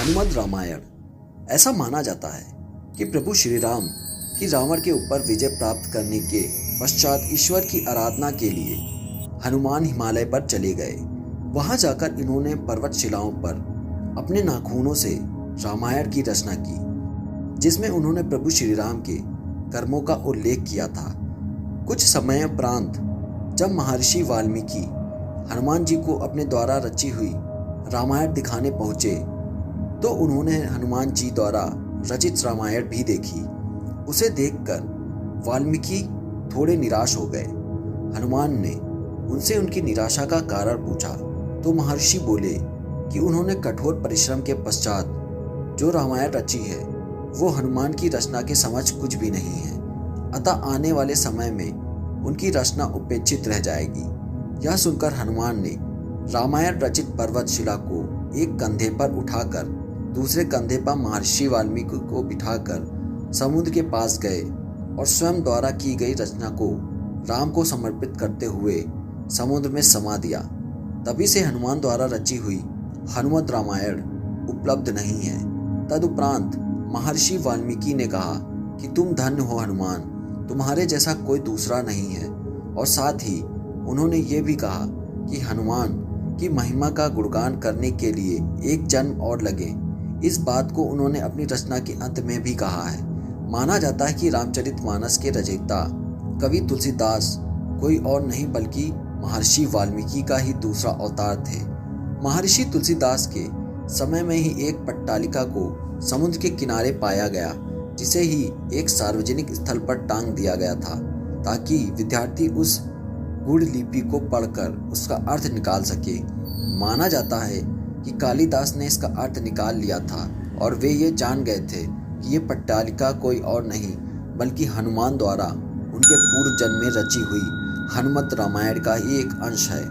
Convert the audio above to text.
हनुमत रामायण। ऐसा माना जाता है कि प्रभु श्री राम की रावण के ऊपर विजय प्राप्त करने के पश्चात ईश्वर की आराधना के लिए हनुमान हिमालय पर चले गए। वहां जाकर इन्होंने पर्वत शिलाओं पर अपने नाखूनों से रामायण की रचना की, जिसमें उन्होंने प्रभु श्री राम के कर्मों का उल्लेख किया था। कुछ समय उपरांत जब महर्षि वाल्मीकि हनुमान जी को अपने द्वारा रची हुई रामायण दिखाने पहुंचे तो उन्होंने हनुमान जी द्वारा रचित रामायण भी देखी। उसे देखकर वाल्मीकि थोड़े निराश हो गए। हनुमान ने उनसे उनकी निराशा का कारण पूछा तो महर्षि बोले कि उन्होंने कठोर परिश्रम के पश्चात जो रामायण रची है वो हनुमान की रचना के समझ कुछ भी नहीं है, अतः आने वाले समय में उनकी रचना उपेक्षित रह जाएगी। यह सुनकर हनुमान ने रामायण रचित पर्वत शिला को एक कंधे पर उठाकर दूसरे कंधे पर महर्षि वाल्मीकि को बिठाकर समुद्र के पास गए और स्वयं द्वारा की गई रचना को राम को समर्पित करते हुए समुद्र में समा दिया। तभी से हनुमान द्वारा रची हुई हनुमत रामायण उपलब्ध नहीं है। तदुपरांत महर्षि वाल्मीकि ने कहा कि तुम धन्य हो हनुमान, तुम्हारे जैसा कोई दूसरा नहीं है। और साथ ही उन्होंने ये भी कहा कि हनुमान की महिमा का गुणगान करने के लिए एक जन्म और लगे। इस बात को उन्होंने अपनी रचना के अंत में भी कहा है। माना जाता है कि रामचरितमानस के रचयिता कवि तुलसीदास कोई और नहीं बल्कि महर्षि वाल्मीकि का ही दूसरा अवतार थे। महर्षि तुलसीदास के समय में ही एक पट्टालिका को समुद्र के किनारे पाया गया, जिसे ही एक सार्वजनिक स्थल पर टांग दिया गया था ताकि विद्यार्थी उस गुड़ लिपि को पढ़कर उसका अर्थ निकाल सके। माना जाता है कि कालिदास ने इसका अर्थ निकाल लिया था और वे ये जान गए थे कि ये पट्टालिका कोई और नहीं बल्कि हनुमान द्वारा उनके पूर्व जन्म में रची हुई हनुमत रामायण का ही एक अंश है।